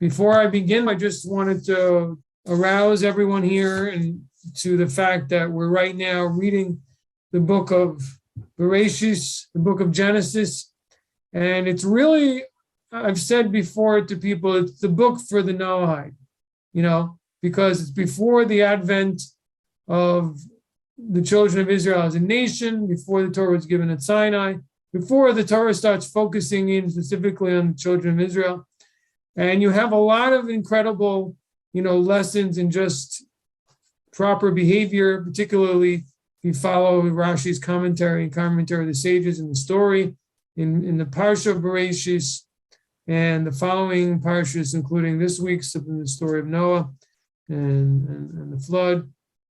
Before I begin, I just wanted to arouse everyone here and to the fact that we're right now reading the book of Bereshis, the book of Genesis. And it's really, I've said before to people, it's the book for the Noahide, because it's before the advent of the children of Israel as a nation, before the Torah was given at Sinai, before the Torah starts focusing in specifically on the children of Israel. And you have a lot of incredible, lessons in just proper behavior, particularly if you follow Rashi's commentary of the sages in the story, in the Parsha of Bereshis, and the following Parshas, including this week's, in the story of Noah and the flood,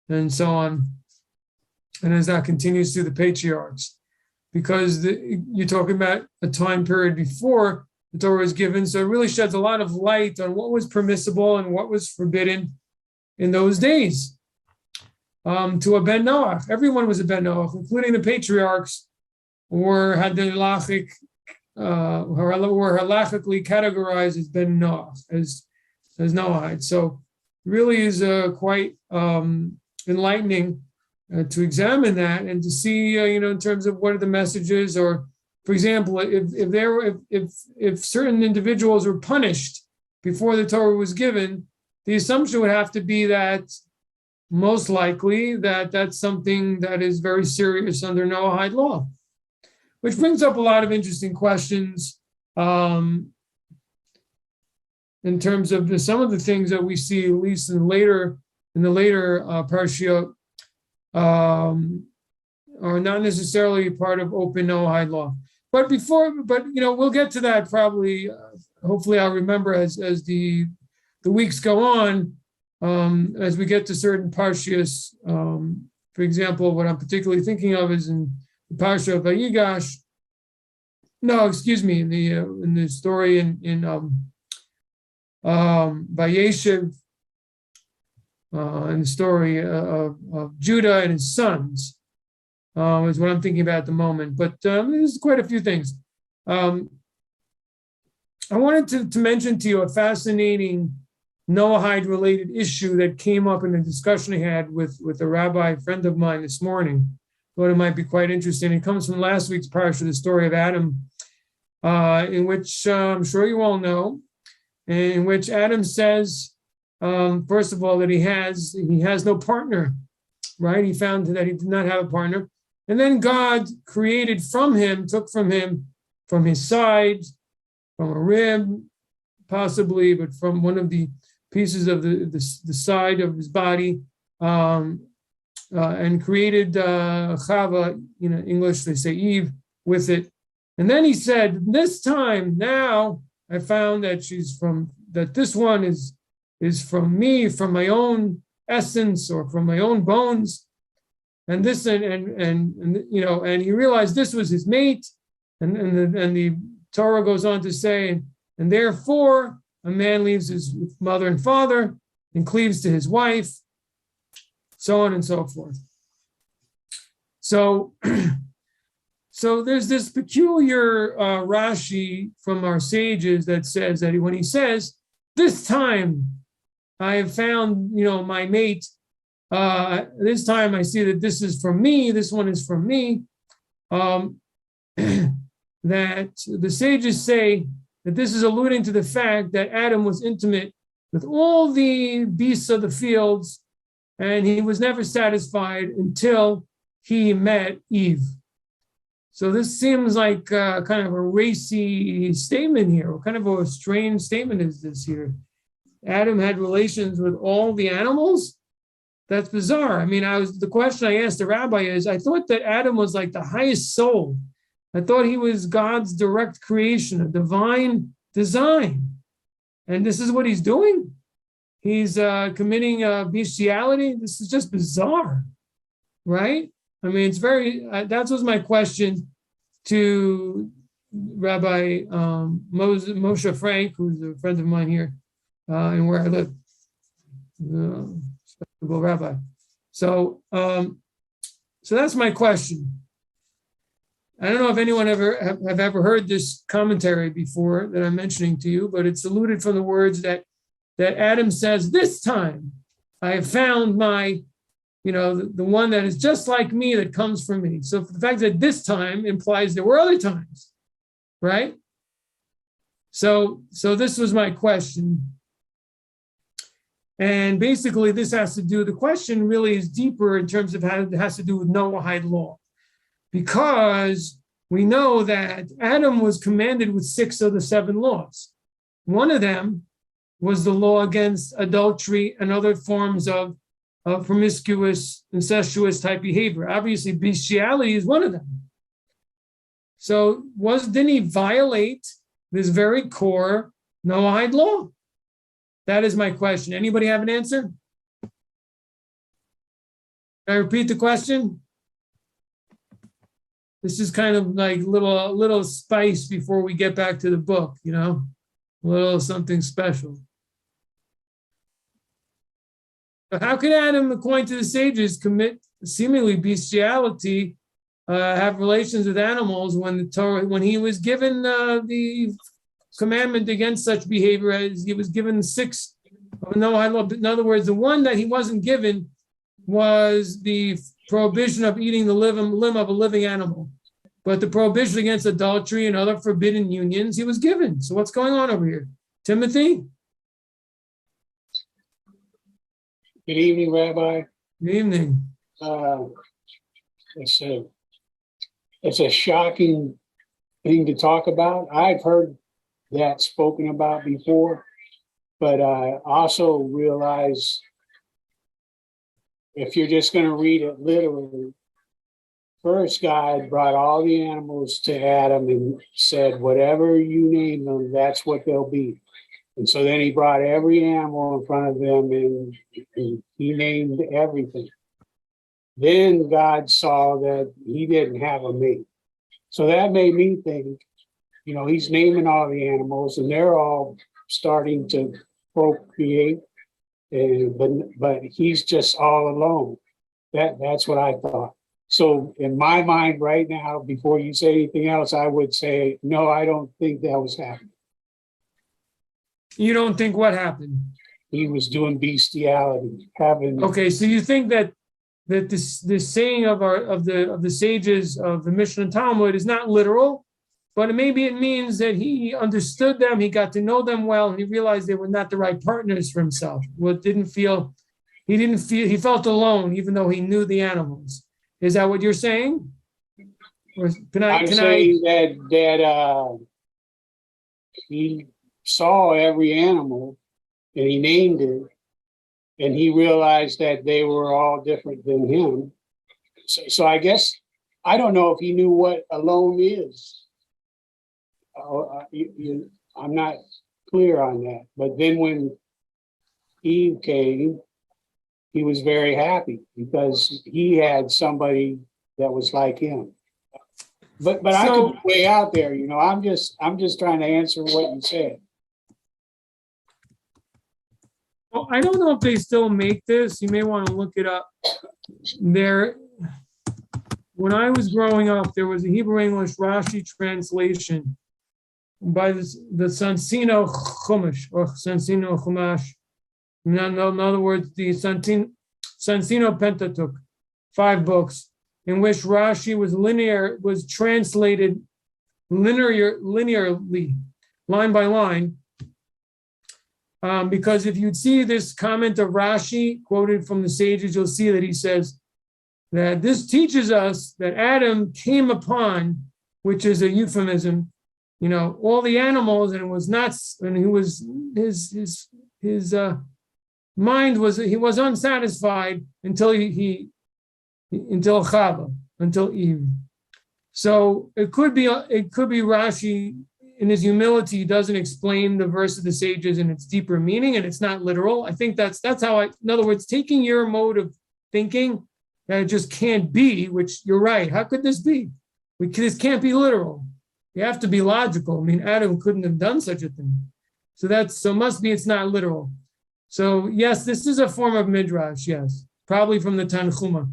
and so on. And as that continues through the patriarchs, because you're talking about a time period before the Torah was given, so it really sheds a lot of light on what was permissible and what was forbidden in those days. To a ben Noach, everyone was a ben Noach, including the patriarchs, had the halachic, were halachically categorized as ben Noach, as Noahide. So it really is quite enlightening to examine that and to see, in terms of what are the messages, or, for example, if certain individuals were punished before the Torah was given, the assumption would have to be that most likely that's something that is very serious under Noahide law, which brings up a lot of interesting questions in terms of some of the things that we see, at least in the later Parshiot, are not necessarily part of open Noahide law. But we'll get to that probably. Hopefully, I'll remember as the weeks go on, as we get to certain parshias. For example, what I'm particularly thinking of is in the parsha of Vayigash. No, excuse me, in the story in Vayeshev, in the story of Judah and his sons. Is what I'm thinking about at the moment. But there's quite a few things. I wanted to mention to you a fascinating Noahide-related issue that came up in a discussion I had with a rabbi friend of mine this morning. Thought it might be quite interesting. It comes from last week's parsha, the story of Adam, in which I'm sure you all know, in which Adam says, first of all, that he has no partner, right? He found that he did not have a partner. And then God created took from his side, from a rib, possibly, but from one of the pieces of the side of his body, and created Chava, English they say Eve, with it. And then he said, this time now I found that this one is from me, from my own essence or from my own bones. And this and he realized this was his mate, and the Torah goes on to say, and therefore a man leaves his mother and father and cleaves to his wife, so on and so forth. So there's this peculiar Rashi from our sages that says that when he says, this time I have found, my mate, this time I see that this is from me, this one is from me, that the sages say that this is alluding to the fact that Adam was intimate with all the beasts of the fields, and he was never satisfied until he met Eve. So this seems like kind of a racy statement here. What kind of a strange statement is this here? Adam had relations with all the animals? That's bizarre. I mean, the question I asked the rabbi is, I thought that Adam was like the highest soul. I thought he was God's direct creation, a divine design. And this is what he's doing? He's committing bestiality? This is just bizarre, right? I mean, it's that was my question to Rabbi Moshe Frank, who's a friend of mine here and where I live. Rabbi. So that's my question. I don't know if anyone have ever heard this commentary before that I'm mentioning to you, but it's alluded from the words that Adam says, "This time I have found my, the one that is just like me that comes from me." So the fact that this time implies there were other times, right? So this was my question. And basically this has to do, the question really is deeper in terms of how it has to do with Noahide law. Because we know that Adam was commanded with 6 of the 7 laws. One of them was the law against adultery and other forms of promiscuous, incestuous type behavior. Obviously, bestiality is one of them. So didn't he violate this very core Noahide law? That is my question. Anybody have an answer? Can I repeat the question? This is kind of like little spice before we get back to the book, a little something special. But how could Adam, according to the sages, commit seemingly bestiality, have relations with animals when he was given the commandment against such behavior, as he was given 6 of Noahide law? In other words, the one that he wasn't given was the prohibition of eating the limb of a living animal. But the prohibition against adultery and other forbidden unions he was given. So what's going on over here? Timothy? Good evening, Rabbi. Good evening. It's a shocking thing to talk about. I've heard that spoken about before, but I also realize if you're just going to read it literally, first God brought all the animals to Adam and said, whatever you name them, that's what they'll be. And so then he brought every animal in front of them and he named everything. Then God saw that he didn't have a mate. So that made me think, he's naming all the animals and they're all starting to procreate, but he's just all alone. That's what I thought. So in my mind right now, before you say anything else, I would say, no, I don't think that was happening. You don't think what happened? He was doing bestiality, having. Okay, so you think that this saying of the sages of the Mishnah and Talmud is not literal, but maybe it means that he understood them, he got to know them well, and he realized they were not the right partners for himself. He felt alone, even though he knew the animals. Is that what you're saying? Or I'm saying that he saw every animal and he named it, and he realized that they were all different than him. So I guess, I don't know if he knew what alone is. I'm not clear on that. But then when Eve came, he was very happy because he had somebody that was like him. But I could be way out there, I'm just trying to answer what you said. Well, I don't know if they still make this. You may want to look it up. When I was growing up, there was a Hebrew-English Rashi translation by the Sansino Chumash, or Sansino Chumash. In other words, the Sansino Pentateuch, 5 books, in which Rashi was translated linearly, line by line. Because if you'd see this comment of Rashi quoted from the sages, you'll see that he says that this teaches us that Adam came upon, which is a euphemism, all the animals, and it was not, and he was his mind was, he was unsatisfied until until Chava, until Eve. So it could be Rashi in his humility doesn't explain the verse of the sages in its deeper meaning, and it's not literal. I think that's how in other words, taking your mode of thinking that it just can't be, which you're right. How could this be? This can't be literal. You have to be logical. I mean, Adam couldn't have done such a thing. So must be it's not literal. So yes, this is a form of midrash. Yes, probably from the Tanchuma.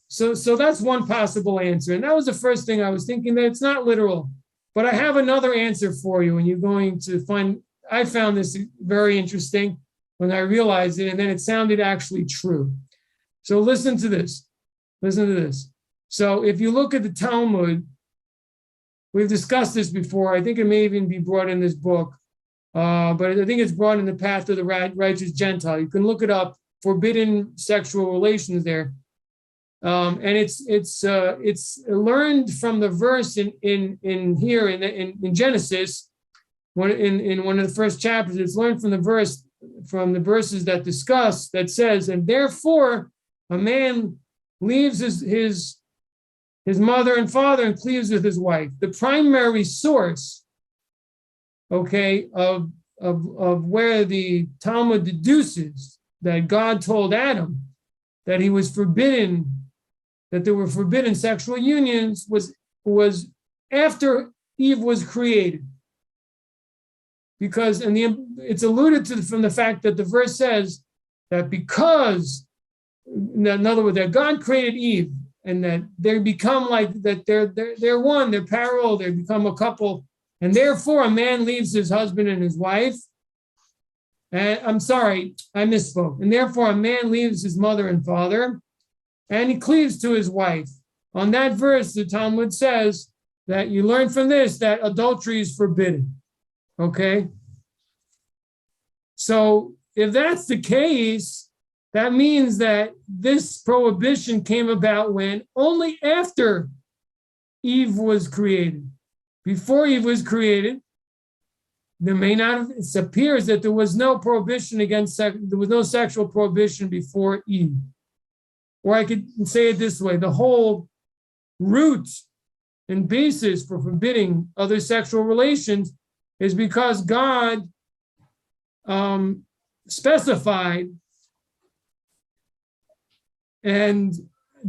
so that's one possible answer. And that was the first thing I was thinking, that it's not literal. But I have another answer for you, and you're going to find, I found this very interesting when I realized it, and then it sounded actually true. So listen to this. Listen to this. So if you look at the Talmud, we've discussed this before. I think it may even be brought in this book, but I think it's brought in the Path of the Righteous Gentile. You can look it up, forbidden sexual relations there. And it's learned from the verse in here in Genesis, in one of the first chapters. It's learned from the verses that discuss, that says, and therefore a man leaves his mother and father and cleaves with his wife. The primary source, okay, of where the Talmud deduces that God told Adam that he was forbidden, that there were forbidden sexual unions, was after Eve was created. Because, and it's alluded to from the fact that the verse says that because, in other words, that God created Eve, and that they become like that, they're one, they're parallel, they become a couple, and therefore a man leaves his husband and his wife. And I'm sorry, I misspoke. And therefore a man leaves his mother and father, and he cleaves to his wife. On that verse, the Talmud says that you learn from this that adultery is forbidden. Okay? So if that's the case, that means that this prohibition came about when? Only after Eve was created. Before Eve was created, there may not have, it appears that there was no prohibition against sex, there was no sexual prohibition before Eve. Or I could say it this way, the whole root and basis for forbidding other sexual relations is because God specified and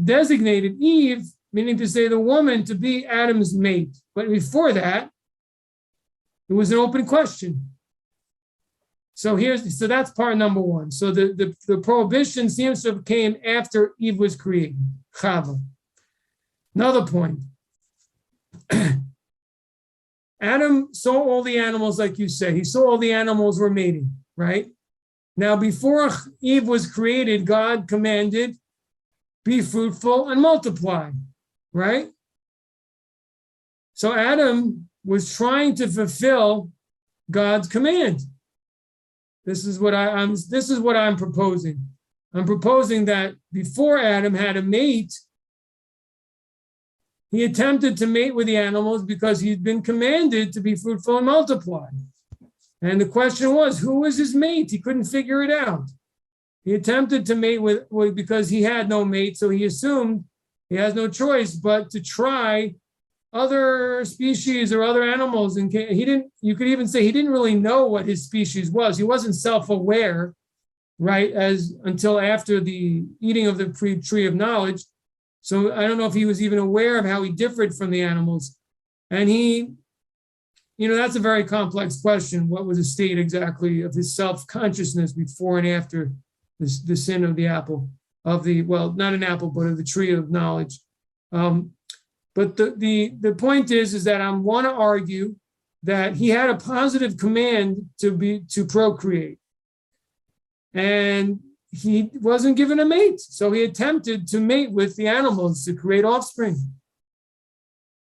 designated Eve, meaning to say the woman, to be Adam's mate. But before that, it was an open question. So that's part number one. So the prohibition seems to have came after Eve was created, Chava. Another point. Adam saw all the animals, like you said. He saw all the animals were mating, right? Now, before Eve was created, God commanded, be fruitful and multiply, right? So Adam was trying to fulfill God's command. This is what I'm proposing. I'm proposing that before Adam had a mate, he attempted to mate with the animals because he'd been commanded to be fruitful and multiply. And the question was, who was his mate? He couldn't figure it out. He attempted to mate with because he had no mate, so he assumed he has no choice but to try other species or other animals. And you could even say he didn't really know what his species was. He wasn't self-aware, right, until after the eating of the tree of knowledge. So I don't know if he was even aware of how he differed from the animals. And that's a very complex question. What was the state exactly of his self-consciousness before and after the sin of the apple, not an apple, but of the tree of knowledge. But the point is that I want to argue that he had a positive command to procreate. And he wasn't given a mate, so he attempted to mate with the animals to create offspring.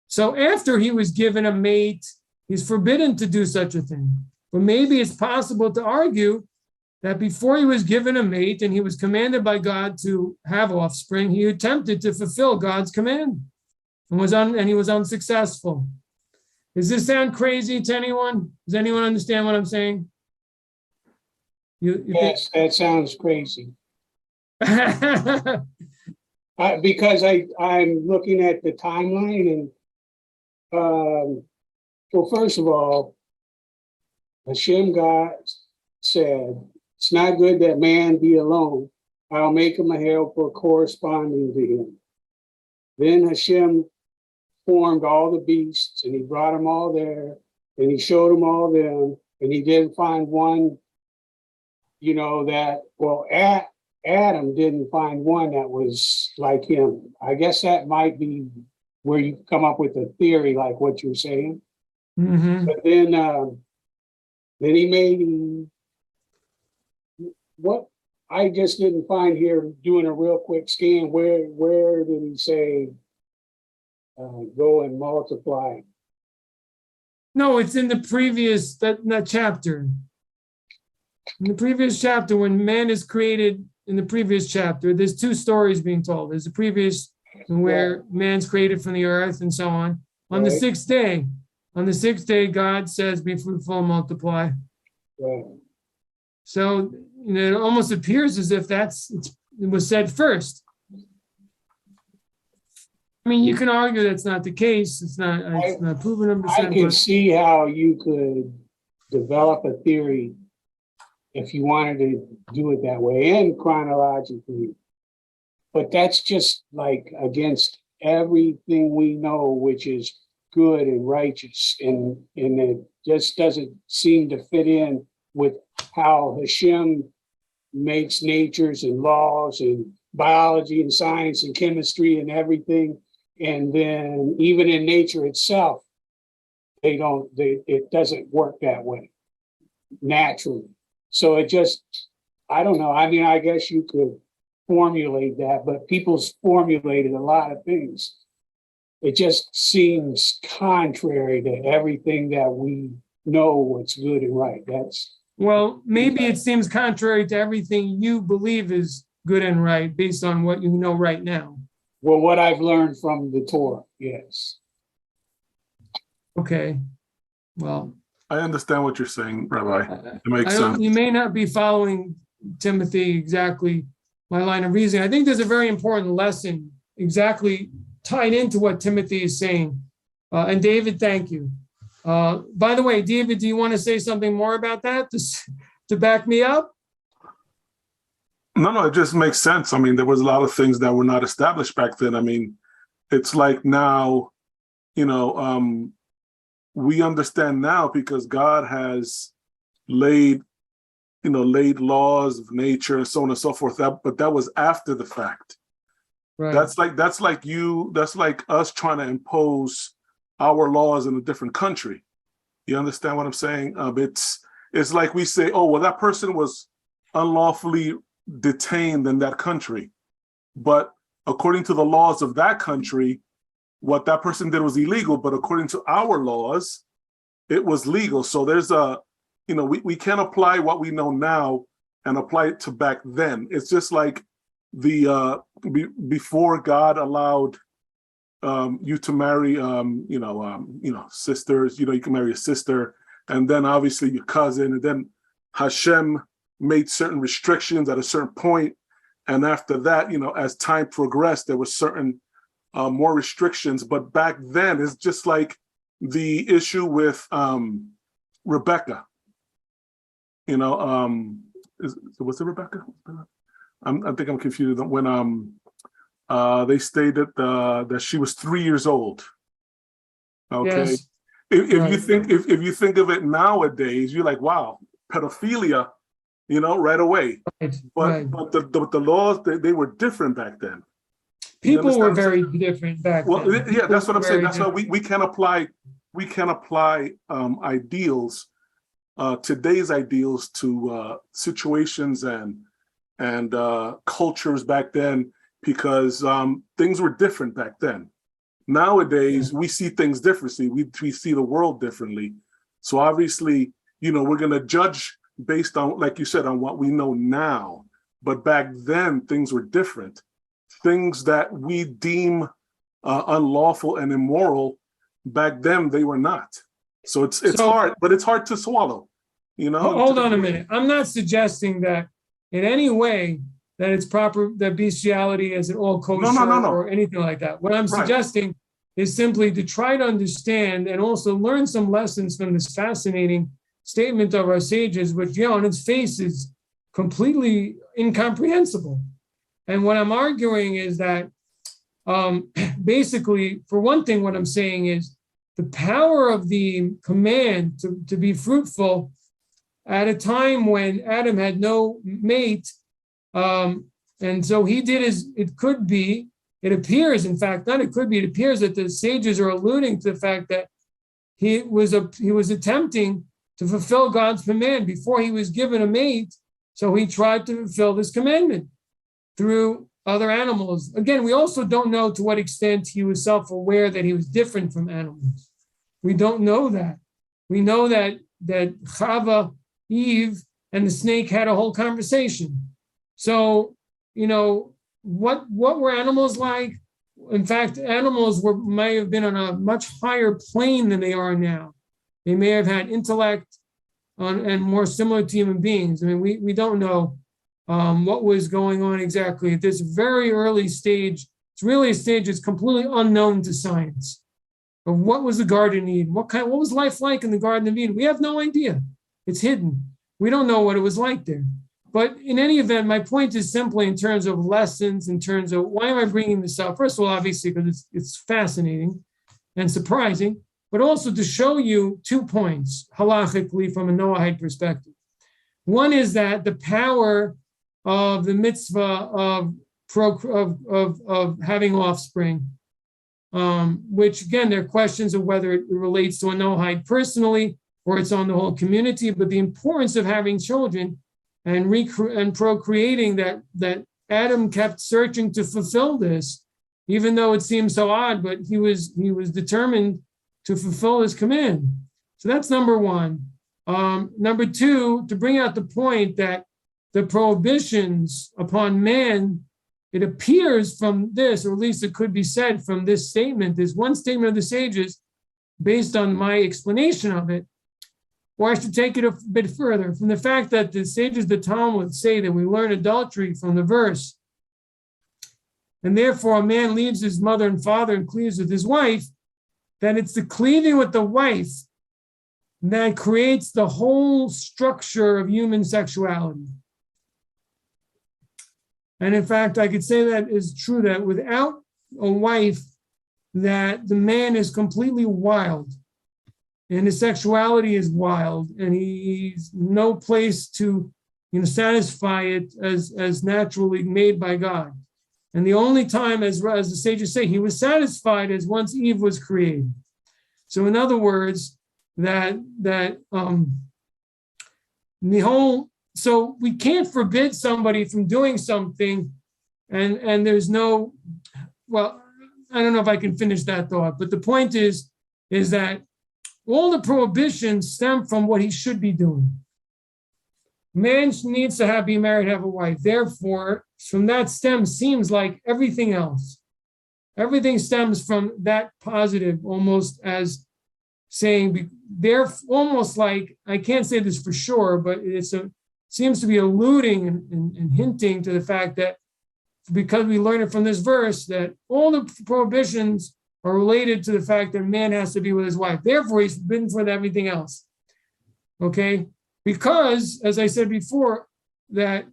So after he was given a mate, he's forbidden to do such a thing. But maybe it's possible to argue that before he was given a mate and he was commanded by God to have offspring, he attempted to fulfill God's command and he was unsuccessful. Does this sound crazy to anyone? Does anyone understand what I'm saying? Yes, that sounds crazy. Because Because I'm looking at the timeline and, well, first of all, Hashem God said, it's not good that man be alone. I'll make him a helper corresponding to him. Then Hashem formed all the beasts and he brought them all there and he showed them all them and he didn't find one, Adam didn't find one that was like him. I guess that might be where you come up with a theory like what you're saying. Hmm. But then he made what I just didn't find here doing a real quick scan. Where did he say go and multiply? No, it's in the previous that chapter. In the previous chapter, when man is created, in the previous chapter, there's two stories being told. There's the previous where man's created from the earth and so on. On the Right. sixth day, God says, "Be fruitful and multiply." Right. So it almost appears as if it was said first. I mean, you can argue that's not the case. It's not proven 100%. I can see how you could develop a theory if you wanted to do it that way and chronologically. But that's just like against everything we know, which is good and righteous. And it just doesn't seem to fit in with how Hashem makes natures and laws and biology and science and chemistry and everything. And then even in nature itself, it doesn't work that way naturally. So I don't know. I mean, I guess you could formulate that, but people's formulated a lot of things. It just seems contrary to everything that we know what's good and right. Well, maybe it seems contrary to everything you believe is good and right based on what you know right now. Well, what I've learned from the Torah, yes. Okay. Well, I understand what you're saying, Rabbi. It makes sense. You may not be following, Timothy, exactly my line of reasoning. I think there's a very important lesson exactly tied into what Timothy is saying. And David, thank you. By the way, David, do you want to say something more about that to back me up? No, it just makes sense. I mean, there was a lot of things that were not established back then. I mean, it's like now, we understand now because God has laid laws of nature and so on and so forth. But that was after the fact. Right. That's like us trying to impose our laws in a different country. You understand what I'm saying? It's like we say, oh, well, that person was unlawfully detained in that country. But according to the laws of that country, what that person did was illegal. But according to our laws, it was legal. So there's we can't apply what we know now and apply it to back then. It's just like before God allowed you to marry, sisters. You can marry a sister, and then obviously your cousin, and then Hashem made certain restrictions at a certain point, and after that, as time progressed, there were certain more restrictions. But back then, it's just like the issue with Rebecca. Was it Rebecca? I think I'm confused. When they stated that she was 3 years old. Okay. Yes. If you think of it nowadays, you're like, wow, pedophilia, right away. Right. But the laws they were different back then. People were very different back then. Well, yeah, that's what I'm saying. That's why different. we can apply ideals, today's ideals to situations and cultures back then, because things were different back then. Nowadays, we see things differently. We see the world differently. So obviously, we're going to judge based on, like you said, on what we know now. But back then, things were different. Things that we deem unlawful and immoral, back then they were not. So it's hard, but it's hard to swallow. Hold on a minute. I'm not suggesting that in any way that it's proper, that bestiality is at all kosher No. or anything like that. What I'm suggesting is simply to try to understand and also learn some lessons from this fascinating statement of our sages, which, on its face is completely incomprehensible. And what I'm arguing is that basically, for one thing, what I'm saying is the power of the command to be fruitful at a time when Adam had no mate And so he did it appears, in fact, not it could be, it appears that the sages are alluding to the fact that he was attempting to fulfill God's command before he was given a mate. So he tried to fulfill this commandment through other animals. Again, we also don't know to what extent he was self-aware that he was different from animals. We don't know that. We know that Chava, Eve, and the snake had a whole conversation. So, what were animals like? In fact, animals may have been on a much higher plane than they are now. They may have had intellect and more similar to human beings. I mean, we don't know what was going on exactly at this very early stage. It's really a stage that's completely unknown to science. Of what was the Garden of Eden? What was life like in the Garden of Eden? We have no idea. It's hidden. We don't know what it was like there. But in any event, my point is simply in terms of lessons, in terms of why am I bringing this up? First of all, obviously, because it's fascinating and surprising, but also to show you 2 points, halachically, from a Noahide perspective. One is that the power of the mitzvah of having offspring, which again, there are questions of whether it relates to a Noahide personally or it's on the whole community, but the importance of having children and procreating, that Adam kept searching to fulfill this, even though it seems so odd, but he was determined to fulfill his command. So that's number one. Number two, to bring out the point that the prohibitions upon man, it appears from this, or at least it could be said from this statement, there's one statement of the sages based on my explanation of it, or I should take it a bit further, from the fact that the sages of the Talmud say that we learn adultery from the verse, and therefore a man leaves his mother and father and cleaves with his wife, that it's the cleaving with the wife that creates the whole structure of human sexuality. And in fact, I could say that is true, that without a wife, that the man is completely wild and his sexuality is wild, and he's no place to satisfy it as naturally made by God. And the only time, as the sages say, he was satisfied as once Eve was created. So in other words, so we can't forbid somebody from doing something, and there's no, well, I don't know if I can finish that thought, but the point is that all the prohibitions stem from what he should be doing. Man needs to be married, have a wife. Therefore, from that seems like everything else. Everything stems from that positive, almost as saying, they're almost like, I can't say this for sure, but seems to be alluding and hinting to the fact that because we learn it from this verse, that all the prohibitions are related to the fact that man has to be with his wife. Therefore, he's forbidden for everything else. Okay? Because, as I said before, that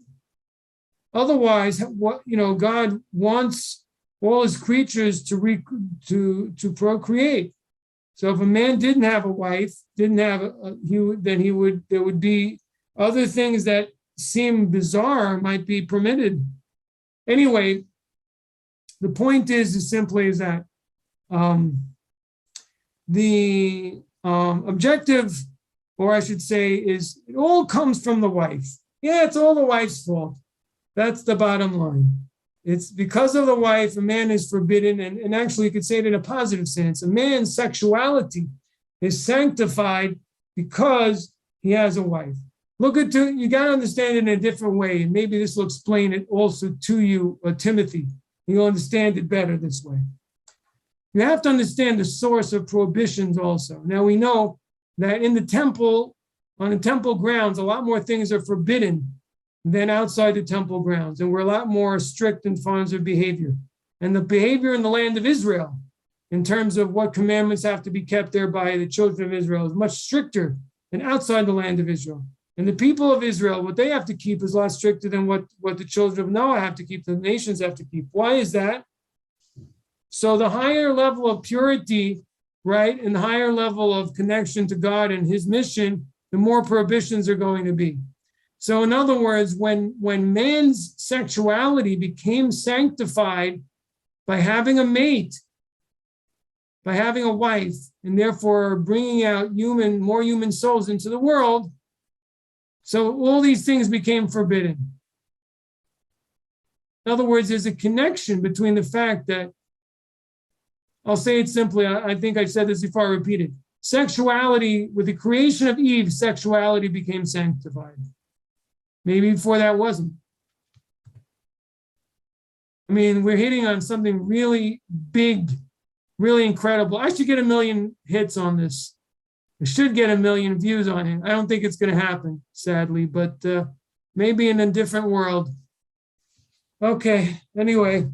otherwise, God wants all his creatures to procreate. So if a man didn't have a wife, there would be other things that seem bizarre might be permitted. Anyway, the point is simply that the objective, or I should say, is it all comes from the wife. Yeah, it's all the wife's fault. That's the bottom line. It's because of the wife, a man is forbidden, and actually you could say it in a positive sense. A man's sexuality is sanctified because he has a wife. You got to understand it in a different way, and maybe this will explain it also to you, Timothy. You'll understand it better this way. You have to understand the source of prohibitions also. Now we know that in the temple, on the temple grounds, a lot more things are forbidden than outside the temple grounds, and we're a lot more strict in terms of behavior. And the behavior in the land of Israel, in terms of what commandments have to be kept there by the children of Israel, is much stricter than outside the land of Israel. And the people of Israel, what they have to keep is a lot stricter than what the children of Noah have to keep, the nations have to keep. Why is that? So the higher level of purity, right, and the higher level of connection to God and his mission, the more prohibitions are going to be. So in other words, when man's sexuality became sanctified by having a mate, by having a wife, and therefore bringing out more human souls into the world, so all these things became forbidden. In other words, there's a connection between the fact that, I'll say it simply, I think I said this before, I repeat it. Sexuality, with the creation of Eve, sexuality became sanctified. Maybe before that wasn't. I mean, we're hitting on something really big, really incredible. I should get 1 million hits on this. I should get 1 million views on it. I don't think it's going to happen, sadly, but maybe in a different world. Okay, anyway,